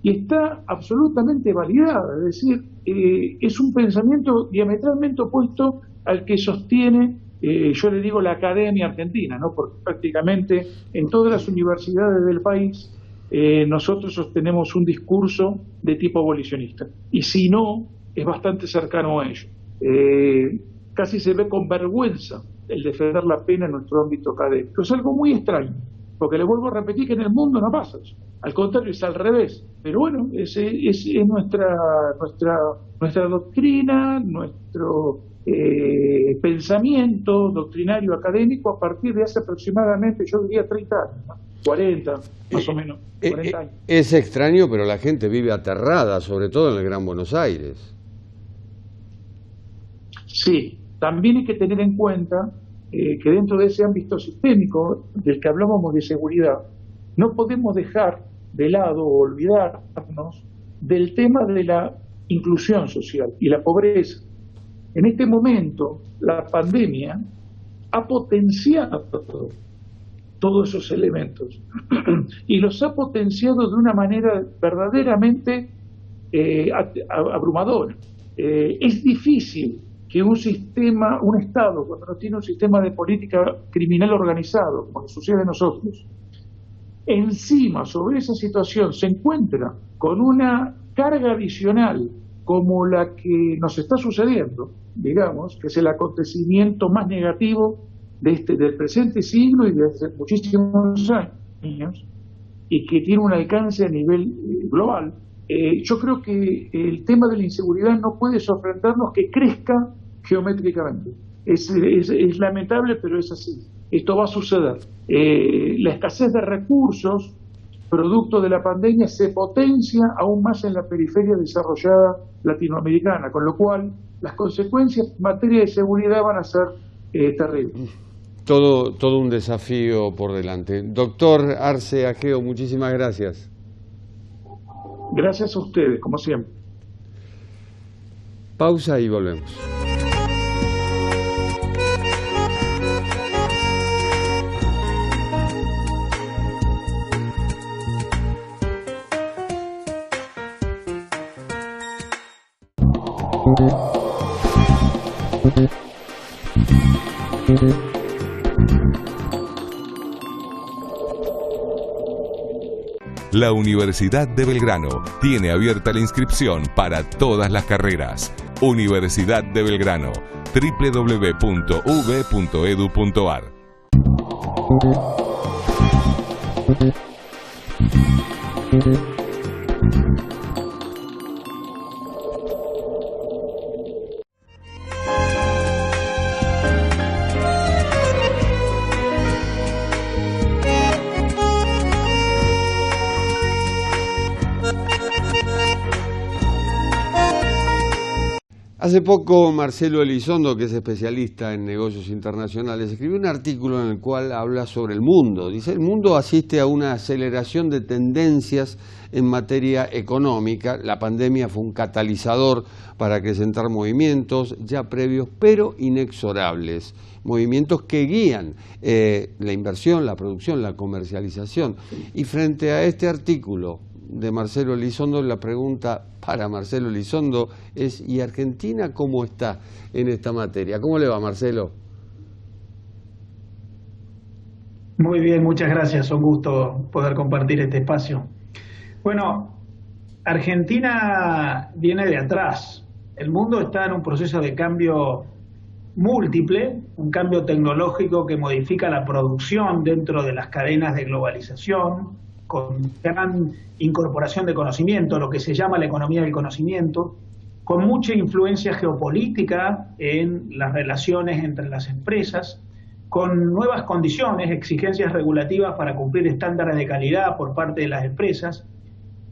y está absolutamente validada, es decir, es un pensamiento diametralmente opuesto al que sostiene, yo le digo, la Academia Argentina, ¿no? Porque prácticamente en todas las universidades del país nosotros sostenemos un discurso de tipo abolicionista, y si no, es bastante cercano a ello. Casi se ve con vergüenza el defender la pena en nuestro ámbito académico. Es algo muy extraño, porque le vuelvo a repetir que en el mundo no pasa eso. Al contrario, es al revés. Pero bueno, es nuestra doctrina, nuestro pensamiento doctrinario académico a partir de hace aproximadamente, yo diría, 30 años, ¿no? 40, más o menos, 40 años. Es extraño, pero la gente vive aterrada, sobre todo en el Gran Buenos Aires. Sí, también hay que tener en cuenta que dentro de ese ámbito sistémico del que hablábamos de seguridad, no podemos dejar de lado o olvidarnos del tema de la inclusión social y la pobreza. En este momento, la pandemia ha potenciado todos esos elementos y los ha potenciado de una manera verdaderamente abrumadora. Es difícil que un Estado, cuando no tiene un sistema de política criminal organizado, como sucede a nosotros, encima sobre esa situación se encuentra con una carga adicional como la que nos está sucediendo, digamos, que es el acontecimiento más negativo del presente siglo y de hace muchísimos años, y que tiene un alcance a nivel global. Yo creo que el tema de la inseguridad no puede sorprendernos que crezca geométricamente. Es lamentable, pero es así. Esto va a suceder. La escasez de recursos, producto de la pandemia, se potencia aún más en la periferia desarrollada latinoamericana, con lo cual las consecuencias en materia de seguridad van a ser terribles. Todo un desafío por delante. Doctor Arce Ageo, muchísimas gracias. Gracias a ustedes, como siempre. Pausa y volvemos. La Universidad de Belgrano tiene abierta la inscripción para todas las carreras. Universidad de Belgrano, www.uv.edu.ar. Hace poco Marcelo Elizondo, que es especialista en negocios internacionales, escribió un artículo en el cual habla sobre el mundo. Dice, el mundo asiste a una aceleración de tendencias en materia económica. La pandemia fue un catalizador para acrecentar movimientos ya previos, pero inexorables. Movimientos que guían la inversión, la producción, la comercialización. Y frente a este artículo de Marcelo Elizondo, la pregunta para Marcelo Elizondo es, ¿y Argentina cómo está en esta materia? ¿Cómo le va, Marcelo? Muy bien, muchas gracias, un gusto poder compartir este espacio. Bueno, Argentina viene de atrás. El mundo está en un proceso de cambio múltiple, un cambio tecnológico que modifica la producción dentro de las cadenas de globalización, con gran incorporación de conocimiento, lo que se llama la economía del conocimiento, con mucha influencia geopolítica en las relaciones entre las empresas, con nuevas condiciones, exigencias regulativas para cumplir estándares de calidad por parte de las empresas,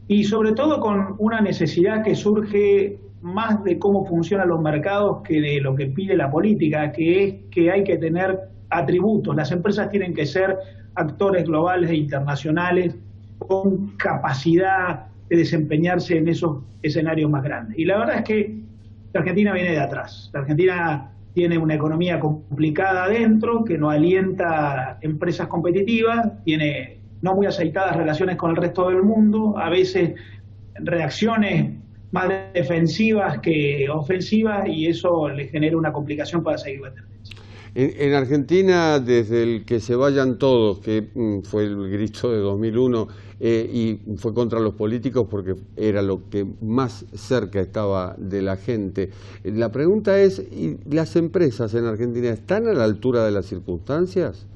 y sobre todo con una necesidad que surge más de cómo funcionan los mercados que de lo que pide la política, que es que hay que tener atributos. Las empresas tienen que ser actores globales e internacionales con capacidad de desempeñarse en esos escenarios más grandes. Y la verdad es que la Argentina viene de atrás. La Argentina tiene una economía complicada adentro, que no alienta empresas competitivas, tiene no muy aceitadas relaciones con el resto del mundo, a veces reacciones más defensivas que ofensivas, y eso le genera una complicación para seguir la tendencia. En Argentina, desde el que se vayan todos, que fue el grito de 2001, y fue contra los políticos porque era lo que más cerca estaba de la gente. La pregunta es, ¿y las empresas en Argentina están a la altura de las circunstancias?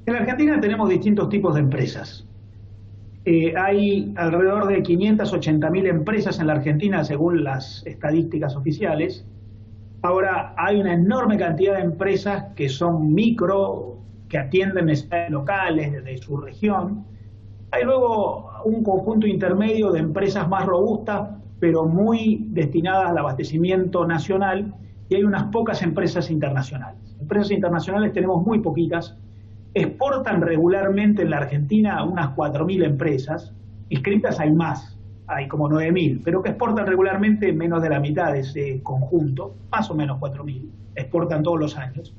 En Argentina tenemos distintos tipos de empresas. Hay alrededor de 580.000 empresas en la Argentina, según las estadísticas oficiales. Ahora, hay una enorme cantidad de empresas que son micro, que atienden necesidades locales de su región. Hay luego un conjunto intermedio de empresas más robustas, pero muy destinadas al abastecimiento nacional, y hay unas pocas empresas internacionales. Empresas internacionales tenemos muy poquitas. Exportan regularmente en la Argentina unas 4.000 empresas, inscritas hay más, hay como 9.000, pero que exportan regularmente menos de la mitad de ese conjunto, más o menos 4.000, exportan todos los años.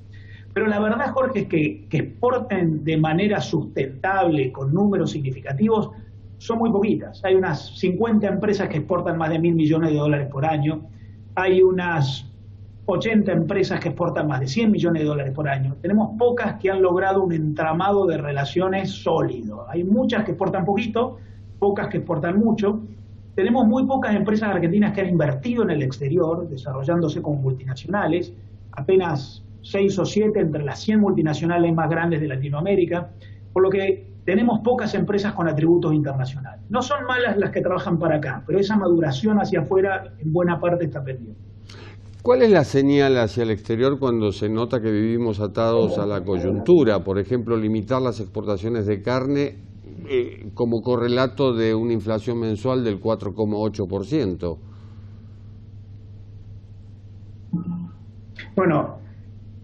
Pero la verdad, Jorge, es que exporten de manera sustentable, con números significativos, son muy poquitas. Hay unas 50 empresas que exportan más de $1.000 millones por año, hay unas 80 empresas que exportan más de $100 millones por año. Tenemos pocas que han logrado un entramado de relaciones sólido. Hay muchas que exportan poquito, pocas que exportan mucho. Tenemos muy pocas empresas argentinas que han invertido en el exterior, desarrollándose como multinacionales, apenas 6 o 7 entre las 100 multinacionales más grandes de Latinoamérica, por lo que tenemos pocas empresas con atributos internacionales. No son malas las que trabajan para acá, pero esa maduración hacia afuera en buena parte está pendiente. ¿Cuál es la señal hacia el exterior cuando se nota que vivimos atados a la coyuntura? Por ejemplo, limitar las exportaciones de carne como correlato de una inflación mensual del 4,8%. Bueno,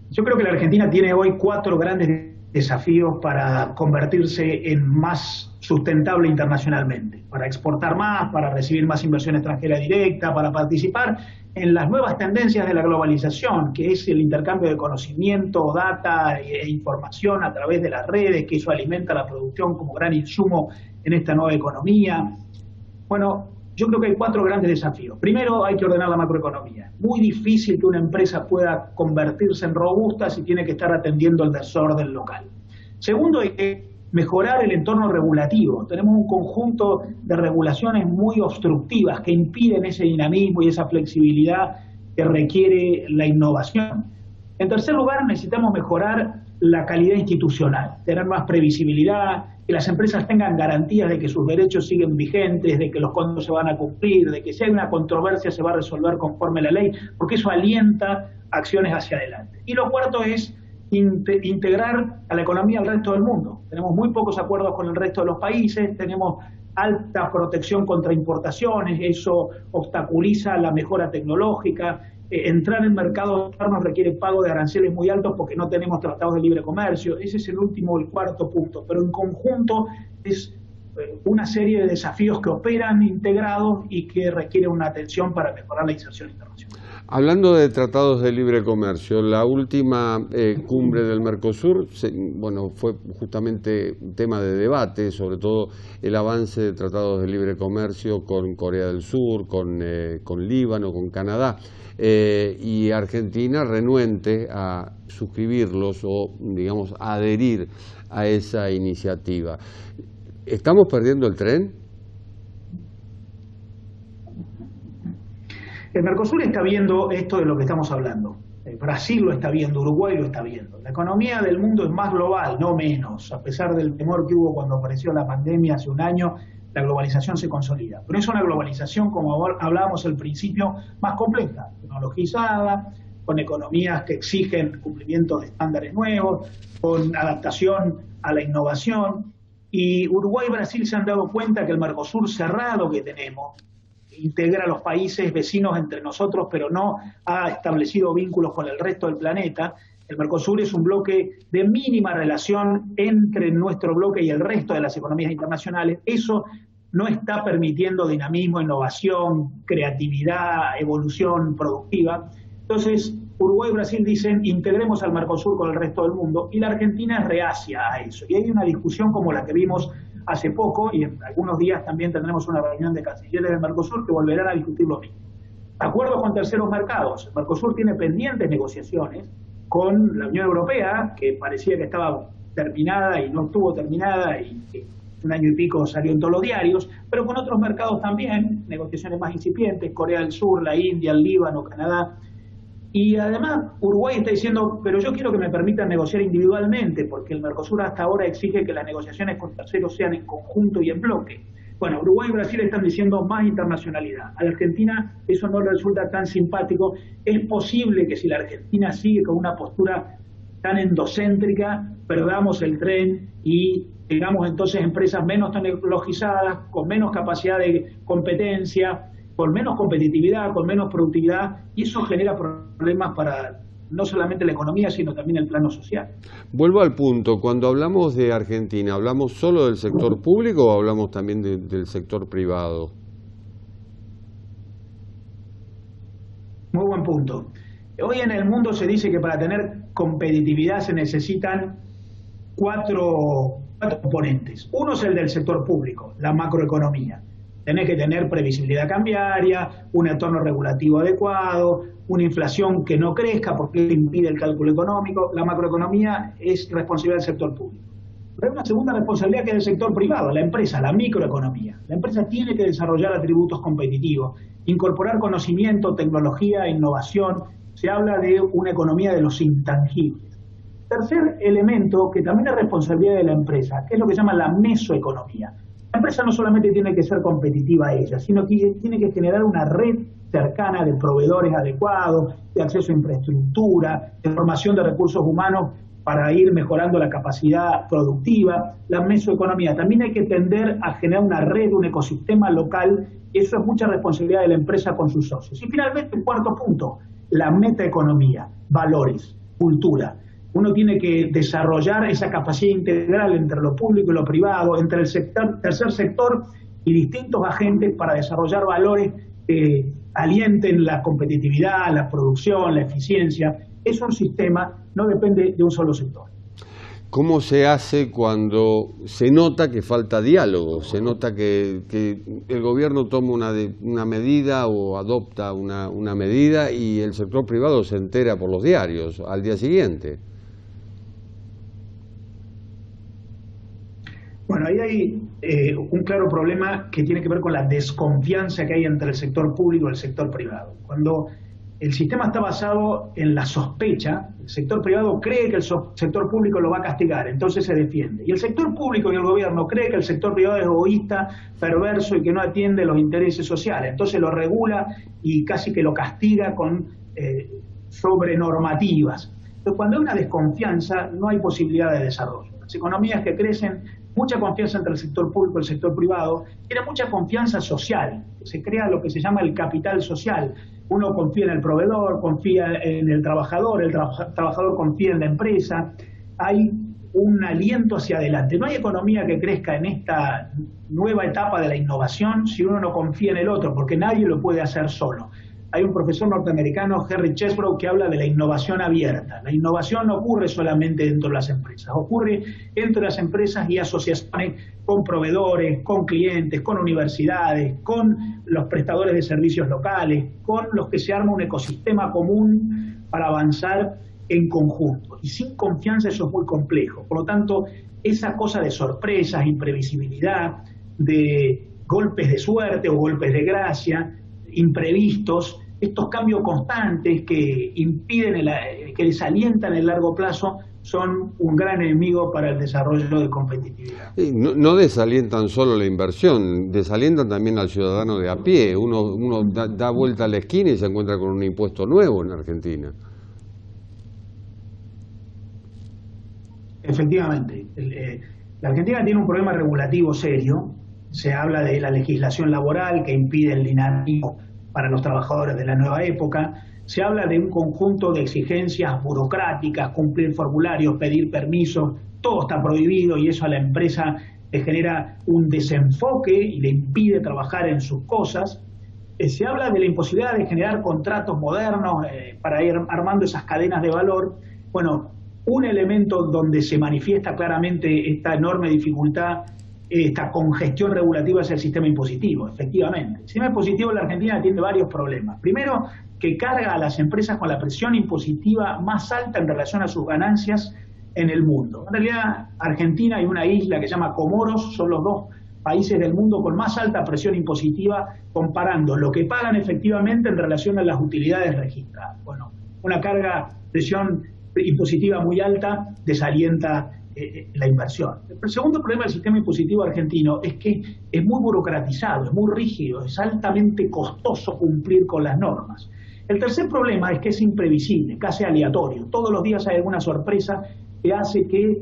yo creo que la Argentina tiene hoy 4 grandes desafíos para convertirse en más sustentable internacionalmente, para exportar más, para recibir más inversión extranjera directa, para participar en las nuevas tendencias de la globalización, que es el intercambio de conocimiento, data e información a través de las redes, que eso alimenta la producción como gran insumo en esta nueva economía. Bueno, yo creo que hay 4 grandes desafíos. Primero, hay que ordenar la macroeconomía. Muy difícil que una empresa pueda convertirse en robusta si tiene que estar atendiendo el desorden local. Segundo, hay que mejorar el entorno regulativo. Tenemos un conjunto de regulaciones muy obstructivas que impiden ese dinamismo y esa flexibilidad que requiere la innovación. En tercer lugar, necesitamos mejorar la calidad institucional, tener más previsibilidad, que las empresas tengan garantías de que sus derechos siguen vigentes, de que los contratos se van a cumplir, de que si hay una controversia se va a resolver conforme a la ley, porque eso alienta acciones hacia adelante. Y lo cuarto es integrar a la economía al resto del mundo. Tenemos muy pocos acuerdos con el resto de los países, tenemos alta protección contra importaciones, eso obstaculiza la mejora tecnológica. Entrar en mercados externos requiere pago de aranceles muy altos porque no tenemos tratados de libre comercio. Ese es el último, el cuarto punto. Pero en conjunto es una serie de desafíos que operan integrados y que requieren una atención para mejorar la inserción internacional. Hablando de tratados de libre comercio, la última cumbre del Mercosur, fue justamente un tema de debate, sobre todo el avance de tratados de libre comercio con Corea del Sur, con Líbano, con Canadá, y Argentina renuente a suscribirlos o, digamos, adherir a esa iniciativa. ¿Estamos perdiendo el tren? El Mercosur está viendo esto de lo que estamos hablando. Brasil lo está viendo, Uruguay lo está viendo. La economía del mundo es más global, no menos. A pesar del temor que hubo cuando apareció la pandemia hace un año, la globalización se consolida. Pero es una globalización, como hablábamos al principio, más compleja, tecnologizada, con economías que exigen cumplimiento de estándares nuevos, con adaptación a la innovación. Y Uruguay y Brasil se han dado cuenta que el Mercosur cerrado que tenemos integra a los países vecinos entre nosotros, pero no ha establecido vínculos con el resto del planeta. El Mercosur es un bloque de mínima relación entre nuestro bloque y el resto de las economías internacionales. Eso no está permitiendo dinamismo, innovación, creatividad, evolución productiva. Entonces, Uruguay y Brasil dicen, integremos al Mercosur con el resto del mundo, y la Argentina es reacia a eso. Y hay una discusión como la que vimos hace poco, y en algunos días también tendremos una reunión de cancilleres del Mercosur que volverán a discutir lo mismo. acuerdos con terceros mercados. El Mercosur tiene pendientes negociaciones con la Unión Europea, que parecía que estaba terminada y no estuvo terminada, y que un año y pico salió en todos los diarios, pero con otros mercados también, negociaciones más incipientes, Corea del Sur, la India, el Líbano, Canadá. Y además Uruguay está diciendo, pero yo quiero que me permitan negociar individualmente, porque el Mercosur hasta ahora exige que las negociaciones con terceros sean en conjunto y en bloque. Bueno, Uruguay y Brasil están diciendo más internacionalidad. A la Argentina eso no le resulta tan simpático. Es posible que si la Argentina sigue con una postura tan endocéntrica, perdamos el tren y tengamos entonces empresas menos tecnologizadas, con menos capacidad de competencia, con menos competitividad, con menos productividad, y eso genera problemas para no solamente la economía, sino también el plano social. Vuelvo al punto, cuando hablamos de Argentina, ¿hablamos solo del sector público o hablamos también del sector privado? Muy buen punto. Hoy en el mundo se dice que para tener competitividad se necesitan cuatro componentes. Uno es el del sector público, la macroeconomía. Tenés que tener previsibilidad cambiaria, un entorno regulativo adecuado, una inflación que no crezca porque impide el cálculo económico. La macroeconomía es responsabilidad del sector público. Pero hay una segunda responsabilidad que es del sector privado, la empresa, la microeconomía. La empresa tiene que desarrollar atributos competitivos, incorporar conocimiento, tecnología, innovación. Se habla de una economía de los intangibles. Tercer elemento, que también es responsabilidad de la empresa, que es lo que se llama la mesoeconomía. La empresa no solamente tiene que ser competitiva ella, sino que tiene que generar una red cercana de proveedores adecuados, de acceso a infraestructura, de formación de recursos humanos para ir mejorando la capacidad productiva. La mesoeconomía también hay que tender a generar una red, un ecosistema local, y eso es mucha responsabilidad de la empresa con sus socios. Y finalmente, el cuarto punto, la metaeconomía, valores, cultura. Uno tiene que desarrollar esa capacidad integral entre lo público y lo privado, entre el tercer sector y distintos agentes para desarrollar valores que alienten la competitividad, la producción, la eficiencia. Es un sistema, no depende de un solo sector. ¿Cómo se hace cuando se nota que falta diálogo? Se nota que el gobierno toma una medida o adopta una medida y el sector privado se entera por los diarios al día siguiente. Bueno, ahí hay un claro problema que tiene que ver con la desconfianza que hay entre el sector público y el sector privado. Cuando el sistema está basado en la sospecha, el sector privado cree que el sector público lo va a castigar, entonces se defiende. Y el sector público y el gobierno cree que el sector privado es egoísta, perverso y que no atiende los intereses sociales. Entonces lo regula y casi que lo castiga con sobrenormativas. Pero cuando hay una desconfianza, no hay posibilidad de desarrollo. Las economías que crecen, mucha confianza entre el sector público y el sector privado, tiene mucha confianza social. Se crea lo que se llama el capital social. Uno confía en el proveedor, confía en el trabajador confía en la empresa. Hay un aliento hacia adelante. No hay economía que crezca en esta nueva etapa de la innovación si uno no confía en el otro, porque nadie lo puede hacer solo. Hay un profesor norteamericano, Henry Chesbrough, que habla de la innovación abierta. La innovación no ocurre solamente dentro de las empresas, ocurre entre las empresas y asociaciones con proveedores, con clientes, con universidades, con los prestadores de servicios locales, con los que se arma un ecosistema común para avanzar en conjunto. Y sin confianza eso es muy complejo. Por lo tanto, esa cosa de sorpresas, imprevisibilidad, de golpes de suerte o golpes de gracia, imprevistos, estos cambios constantes que impiden, que desalientan el largo plazo, son un gran enemigo para el desarrollo de competitividad. Sí, no desalientan solo la inversión, desalientan también al ciudadano de a pie. Uno da vuelta a la esquina y se encuentra con un impuesto nuevo en Argentina. Efectivamente. La Argentina tiene un problema regulativo serio. Se habla de la legislación laboral que impide el dinamismo para los trabajadores de la nueva época. Se habla de un conjunto de exigencias burocráticas, cumplir formularios, pedir permisos. Todo está prohibido y eso a la empresa le genera un desenfoque y le impide trabajar en sus cosas. Se habla de la imposibilidad de generar contratos modernos para ir armando esas cadenas de valor. Bueno, un elemento donde se manifiesta claramente esta enorme dificultad esta congestión regulativa hacia el sistema impositivo, efectivamente. El sistema impositivo en la Argentina tiene varios problemas. Primero, que carga a las empresas con la presión impositiva más alta en relación a sus ganancias en el mundo. En realidad, Argentina y una isla que se llama Comoros son los dos países del mundo con más alta presión impositiva comparando lo que pagan efectivamente en relación a las utilidades registradas. Bueno, una presión impositiva muy alta desalienta la inversión. El segundo problema del sistema impositivo argentino es que es muy burocratizado, es muy rígido, es altamente costoso cumplir con las normas. El tercer problema es que es imprevisible, casi aleatorio. Todos los días hay alguna sorpresa que hace que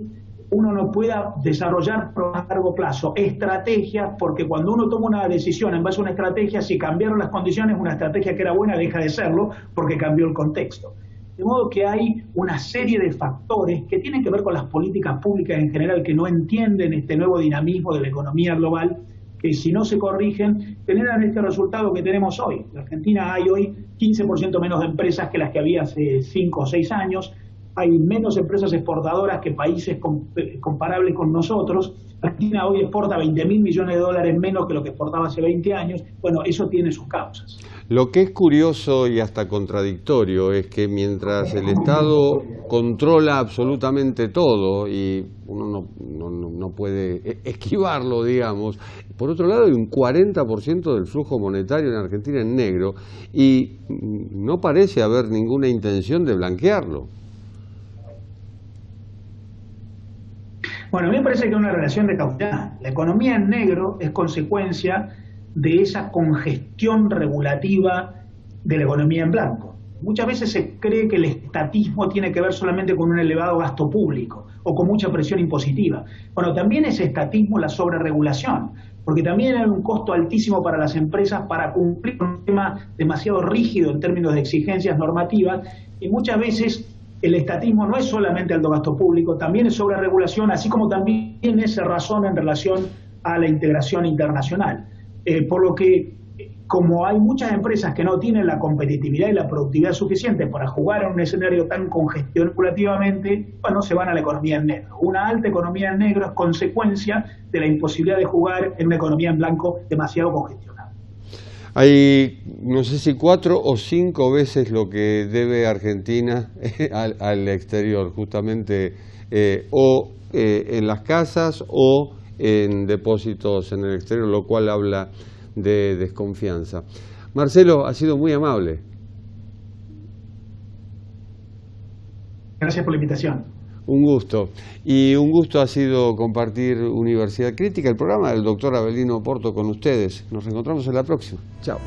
uno no pueda desarrollar a largo plazo estrategias, porque cuando uno toma una decisión en base a una estrategia, si cambiaron las condiciones, una estrategia que era buena deja de serlo porque cambió el contexto. De modo que hay una serie de factores que tienen que ver con las políticas públicas en general que no entienden este nuevo dinamismo de la economía global, que si no se corrigen generan este resultado que tenemos hoy. En Argentina hay hoy 15% menos de empresas que las que había hace 5 o 6 años, hay menos empresas exportadoras que países comparables con nosotros. Argentina hoy exporta 20.000 millones de dólares menos que lo que exportaba hace 20 años. Bueno, eso tiene sus causas. Lo que es curioso y hasta contradictorio es que mientras el Estado controla absolutamente todo y uno no puede esquivarlo, digamos, por otro lado hay un 40% del flujo monetario en Argentina en negro y no parece haber ninguna intención de blanquearlo. Bueno, a mí me parece que hay una relación de causalidad. La economía en negro es consecuencia de esa congestión regulativa de la economía en blanco. Muchas veces se cree que el estatismo tiene que ver solamente con un elevado gasto público o con mucha presión impositiva. Bueno, también es estatismo la sobreregulación, porque también hay un costo altísimo para las empresas para cumplir con un tema demasiado rígido en términos de exigencias normativas, y muchas veces el estatismo no es solamente alto gasto público, también es sobreregulación, así como también es razón en relación a la integración internacional. Por lo que, como hay muchas empresas que no tienen la competitividad y la productividad suficiente para jugar en un escenario tan congestionado regulativamente, bueno, se van a la economía en negro. Una alta economía en negro es consecuencia de la imposibilidad de jugar en una economía en blanco demasiado congestionada. Hay, no sé si 4 o 5 veces lo que debe Argentina al exterior, justamente, en las casas o en depósitos en el exterior, lo cual habla de desconfianza. Marcelo, ha sido muy amable. Gracias por la invitación. Un gusto. Y un gusto ha sido compartir Universidad Crítica, el programa del doctor Avelino Porto con ustedes. Nos reencontramos en la próxima. Chao.